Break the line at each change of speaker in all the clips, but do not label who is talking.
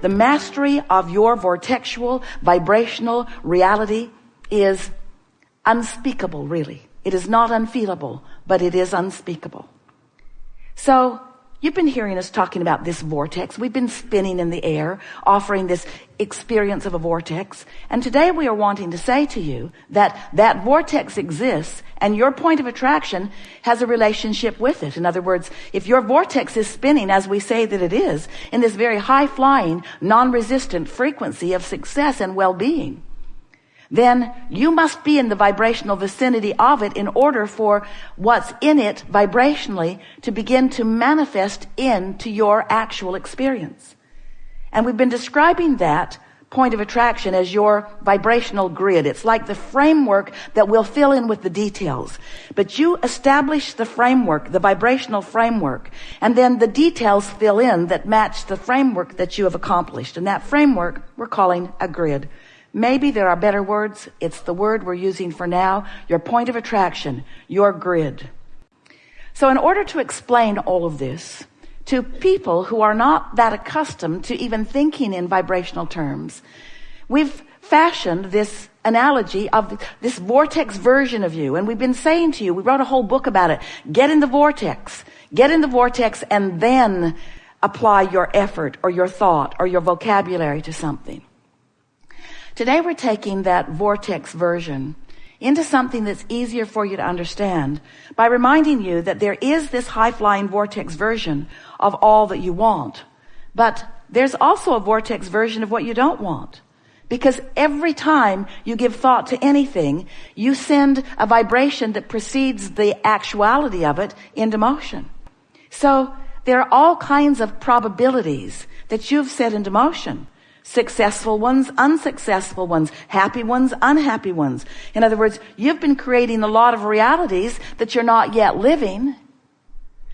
The mastery of your vortexual, vibrational reality is unspeakable, really. It is not unfeelable, but it is unspeakable. So, you've been hearing us talking about this vortex. We've been spinning in the air, offering this experience of a vortex. And today we are wanting to say to you that that vortex exists and your point of attraction has a relationship with it. In other words, if your vortex is spinning as we say that it is, in this very high-flying, non-resistant frequency of success and well-being, then you must be in the vibrational vicinity of it in order for what's in it vibrationally to begin to manifest into your actual experience. And we've been describing that point of attraction as your vibrational grid. It's like the framework that will fill in with the details. But you establish the framework, the vibrational framework, and then the details fill in that match the framework that you have accomplished. And that framework we're calling a grid. Maybe there are better words. It's the word we're using for now. Your point of attraction, your grid. So in order to explain all of this to people who are not that accustomed to even thinking in vibrational terms, we've fashioned this analogy of this vortex version of you. And we've been saying to you, we wrote a whole book about it. Get in the vortex. Get in the vortex and then apply your effort or your thought or your vocabulary to something. Today we're taking that vortex version into something that's easier for you to understand by reminding you that there is this high-flying vortex version of all that you want. But there's also a vortex version of what you don't want. Because every time you give thought to anything, you send a vibration that precedes the actuality of it into motion. So there are all kinds of probabilities that you've set into motion. Successful ones, unsuccessful ones, happy ones, unhappy ones. In other words, you've been creating a lot of realities that you're not yet living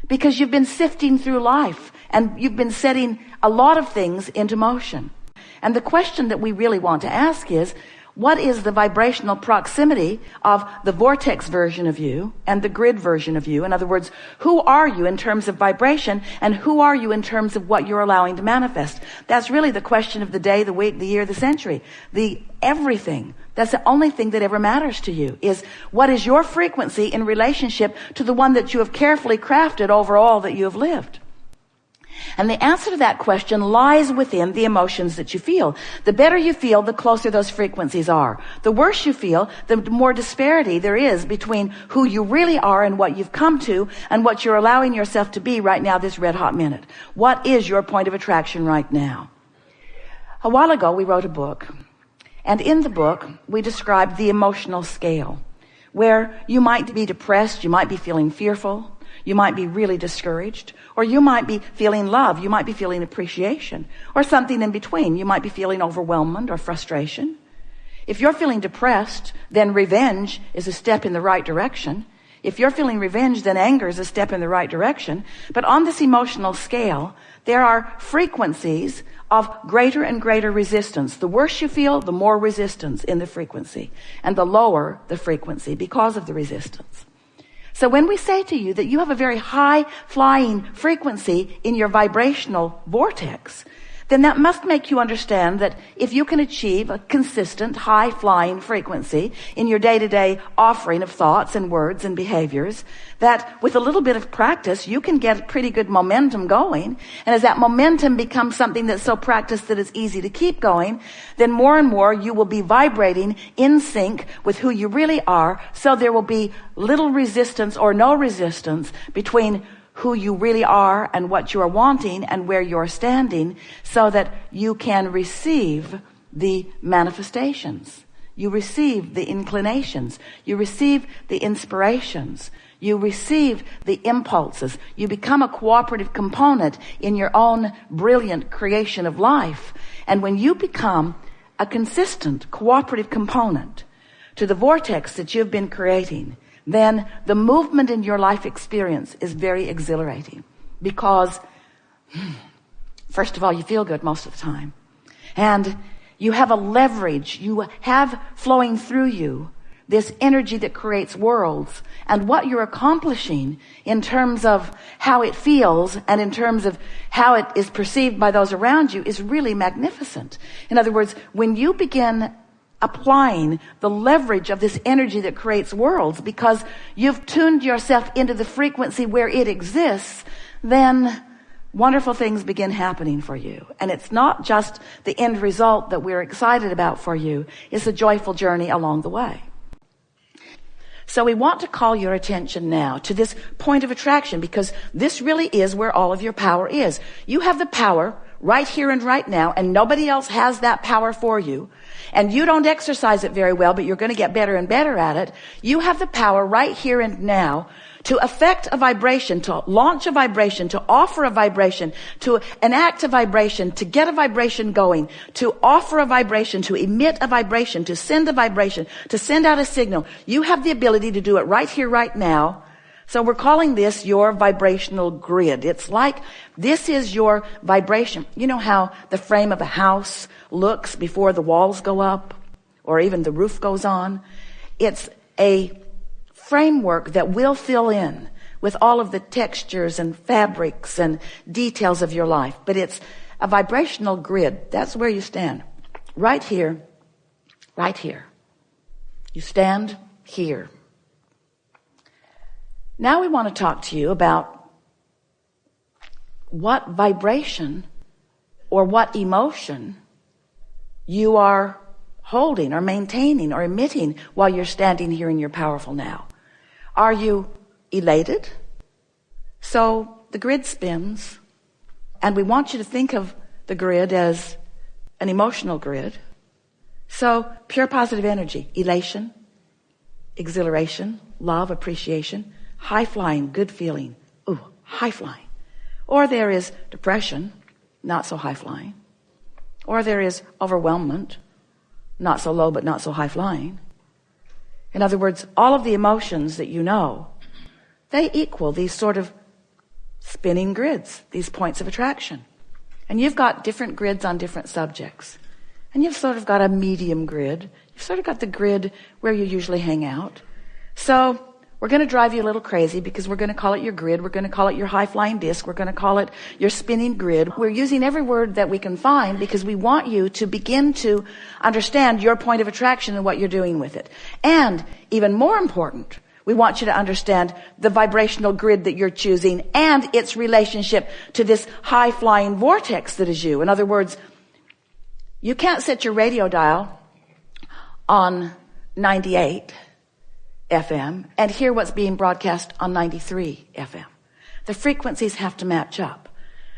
because you've been sifting through life and you've been setting a lot of things into motion. And the question that we really want to ask is, what is the vibrational proximity of the vortex version of you and the grid version of you? In other words, who are you in terms of vibration and who are you in terms of what you're allowing to manifest? That's really the question of the day, the week, the year, the century, the everything. That's the only thing that ever matters to you is what is your frequency in relationship to the one that you have carefully crafted over all that you have lived. And the answer to that question lies within the emotions that you feel. The better you feel, the closer those frequencies are. The worse you feel, the more disparity there is between who you really are and what you've come to and what you're allowing yourself to be right now, this red hot minute. What is your point of attraction right now? A while ago, we wrote a book. And in the book, we described the emotional scale, where you might be depressed, you might be feeling fearful, you might be really discouraged, or you might be feeling love, you might be feeling appreciation, or something in between. You might be feeling overwhelmment or frustration. If you're feeling depressed, then revenge is a step in the right direction. If you're feeling revenge, then anger is a step in the right direction. But on this emotional scale, there are frequencies of greater and greater resistance. The worse you feel, the more resistance in the frequency, and the lower the frequency because of the resistance. So when we say to you that you have a very high flying frequency in your vibrational vortex, then that must make you understand that if you can achieve a consistent high flying frequency in your day-to-day offering of thoughts and words and behaviors, that with a little bit of practice, you can get pretty good momentum going. And as that momentum becomes something that's so practiced that it's easy to keep going, then more and more you will be vibrating in sync with who you really are. So there will be little resistance or no resistance between who you really are and what you are wanting and where you're standing, so that you can receive the manifestations. You receive the inclinations. You receive the inspirations. You receive the impulses. You become a cooperative component in your own brilliant creation of life. And when you become a consistent cooperative component to the vortex that you've been creating, then the movement in your life experience is very exhilarating because, first of all, you feel good most of the time. And you have a leverage you have flowing through you this energy that creates worlds, and what you're accomplishing in terms of how it feels and in terms of how it is perceived by those around you is really magnificent. In other words, when you begin applying the leverage of this energy that creates worlds because you've tuned yourself into the frequency where it exists, then wonderful things begin happening for you. And it's not just the end result that we're excited about for you. It's a joyful journey along the way. So we want to call your attention now to this point of attraction, because this really is where all of your power is. You have the power right here and right now, and nobody else has that power for you. And you don't exercise it very well, but you're going to get better and better at it. You have the power right here and now to affect a vibration, to launch a vibration, to offer a vibration, to enact a vibration, to get a vibration going, to offer a vibration, to emit a vibration, to send a vibration, to send out a signal. You have the ability to do it right here, right now. So we're calling this your vibrational grid. It's like this is your vibration. You know how the frame of a house looks before the walls go up or even the roof goes on? It's a framework that will fill in with all of the textures and fabrics and details of your life. But it's a vibrational grid. That's where you stand. Right here. Right here. You stand here. Now we want to talk to you about what vibration or what emotion you are holding or maintaining or emitting while you're standing here in your powerful now. Are you elated? So the grid spins, and we want you to think of the grid as an emotional grid. So pure positive energy, elation, exhilaration, love, appreciation, high flying, good feeling. Ooh, high flying. Or there is depression, not so high flying. Or there is overwhelmment, not so low but not so high flying. In other words, all of the emotions that you know, they equal these sort of spinning grids, these points of attraction. And you've got different grids on different subjects. And you've sort of got a medium grid. You've sort of got the grid where you usually hang out. So we're going to drive you a little crazy because we're going to call it your grid. We're going to call it your high-flying disc. We're going to call it your spinning grid. We're using every word that we can find because we want you to begin to understand your point of attraction and what you're doing with it. And even more important, we want you to understand the vibrational grid that you're choosing and its relationship to this high-flying vortex that is you. In other words, you can't set your radio dial on 98 FM and hear what's being broadcast on 93 FM. The frequencies have to match up.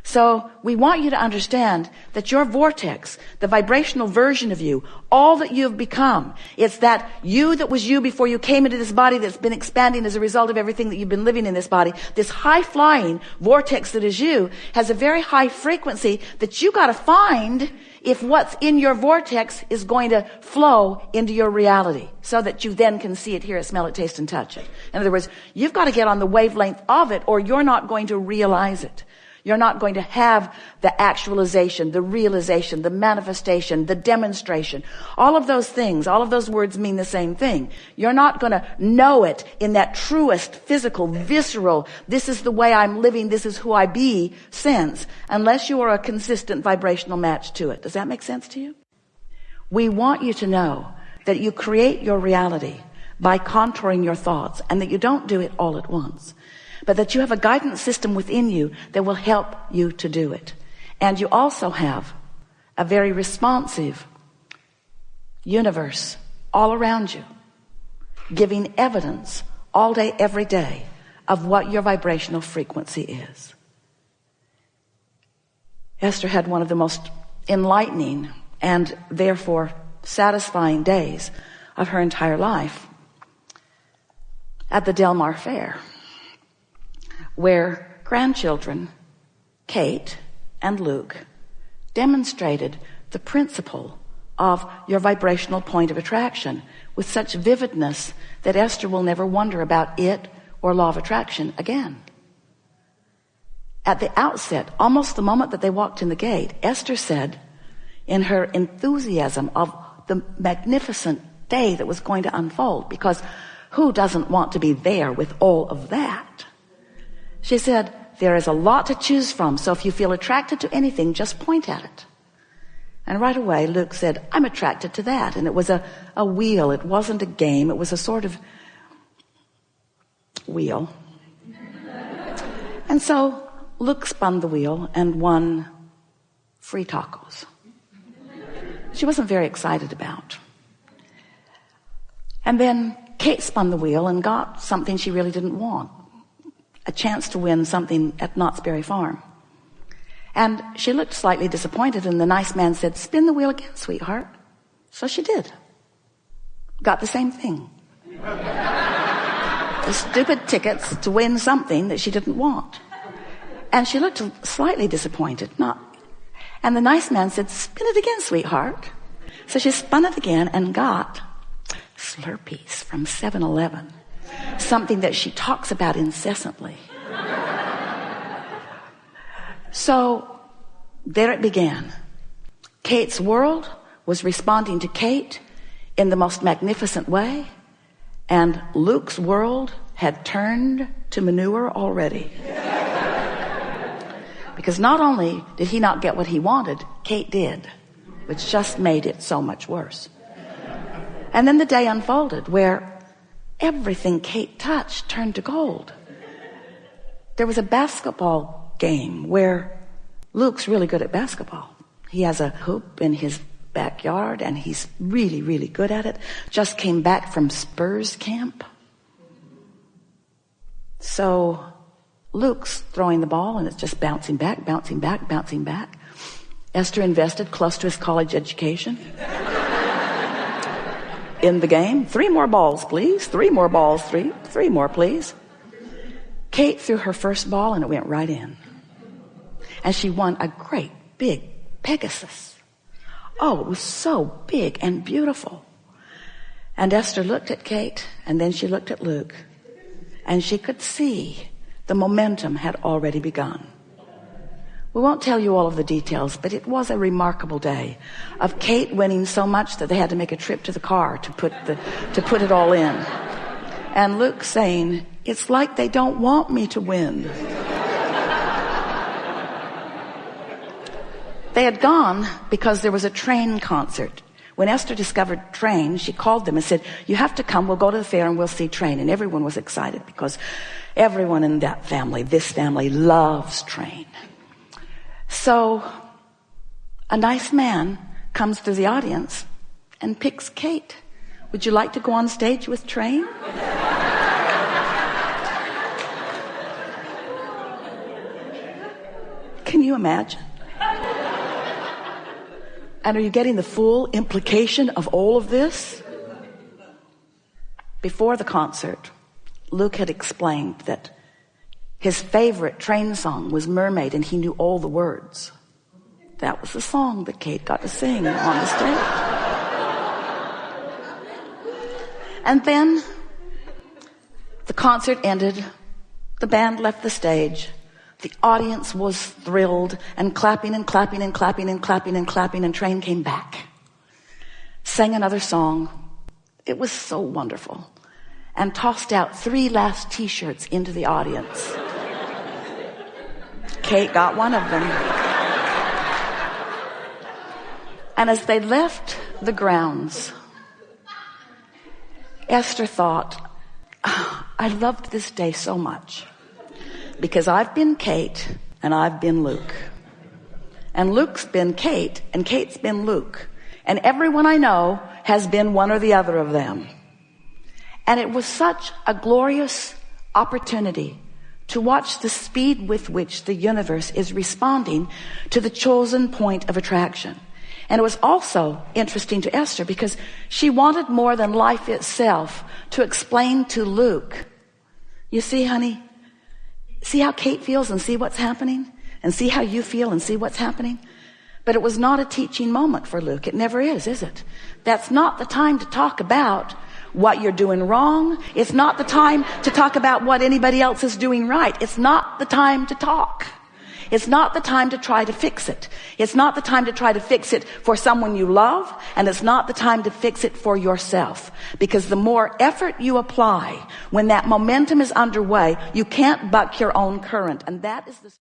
So we want you to understand that your vortex, the vibrational version of you, all that you've become, it's that you that was you before you came into this body that's been expanding as a result of everything that you've been living in this body. This high-flying vortex that is you has a very high frequency that you got to find if what's in your vortex is going to flow into your reality so that you then can see it, hear it, smell it, taste, and touch it. In other words, you've got to get on the wavelength of it or you're not going to realize it. You're not going to have the actualization, the realization, the manifestation, the demonstration. All of those things, all of those words mean the same thing. You're not going to know it in that truest, physical, visceral, this is the way I'm living, this is who I be sense, unless you are a consistent vibrational match to it. Does that make sense to you? We want you to know that you create your reality by contouring your thoughts and that you don't do it all at once, but that you have a guidance system within you that will help you to do it. And you also have a very responsive universe all around you, giving evidence all day, every day of what your vibrational frequency is. Esther had one of the most enlightening and therefore satisfying days of her entire life at the Del Mar Fair, where grandchildren, Kate and Luke, demonstrated the principle of your vibrational point of attraction with such vividness that Esther will never wonder about it or law of attraction again. At the outset, almost the moment that they walked in the gate, Esther said, in her enthusiasm of the magnificent day that was going to unfold, because who doesn't want to be there with all of that? She said, there is a lot to choose from, so if you feel attracted to anything, just point at it. And right away, Luke said, I'm attracted to that. And it was a wheel. It wasn't a game. It was a sort of wheel. And so Luke spun the wheel and won free tacos. She wasn't very excited about. And then Kate spun the wheel and got something she really didn't want. A chance to win something at Knott's Berry Farm. And she looked slightly disappointed, and the nice man said, spin the wheel again, sweetheart. So she did. Got the same thing. The stupid tickets to win something that she didn't want. And she looked slightly disappointed. And the nice man said, spin it again, sweetheart. So she spun it again and got Slurpees from 7-Eleven. Something that she talks about incessantly. So there it began. Kate's world was responding to Kate in the most magnificent way, and Luke's world had turned to manure already. Because not only did he not get what he wanted, Kate did, which just made it so much worse. And then the day unfolded where everything Kate touched turned to gold. There was a basketball game where Luke's really good at basketball. He has a hoop in his backyard and he's really, really good at it. Just came back from Spurs camp. So Luke's throwing the ball and it's just bouncing back, bouncing back, bouncing back. Esther invested close to his college education in the game. 3 more balls, please. 3 more balls, three more, please. Kate threw her first ball and it went right in. And she won a great big Pegasus. Oh, it was so big and beautiful. And Esther looked at Kate and then she looked at Luke. And she could see the momentum had already begun. We won't tell you all of the details, but it was a remarkable day of Kate winning so much that they had to make a trip to the car to put it all in. And Luke saying, it's like they don't want me to win. They had gone because there was a train concert. When Esther discovered Train, she called them and said, you have to come, we'll go to the fair and we'll see Train. And everyone was excited because everyone in that family, this family, loves Train. So a nice man comes through the audience and picks Kate. Would you like to go on stage with Train? Can you imagine? And are you getting the full implication of all of this? Before the concert, Luke had explained that his favorite Train song was Mermaid, and he knew all the words. That was the song that Kate got to sing on the stage. And then the concert ended. The band left the stage. The audience was thrilled and clapping and clapping and clapping and clapping and clapping, and Train came back. Sang another song. It was so wonderful. And tossed out 3 last t-shirts into the audience. Kate got one of them. And as they left the grounds, Esther thought, I loved this day so much. Because I've been Kate and I've been Luke. And Luke's been Kate and Kate's been Luke. And everyone I know has been one or the other of them. And it was such a glorious opportunity to watch the speed with which the universe is responding to the chosen point of attraction. And it was also interesting to Esther because she wanted more than life itself to explain to Luke, you see, honey, see how Kate feels and see what's happening, and see how you feel and see what's happening. But it was not a teaching moment for Luke. It never is it? That's not the time to talk about what you're doing wrong. It's not the time to talk about what anybody else is doing right. It's not the time to talk. It's not the time to try to fix it. It's not the time to try to fix it for someone you love, and it's not the time to fix it for yourself. Because the more effort you apply, when that momentum is underway, you can't buck your own current. And that is the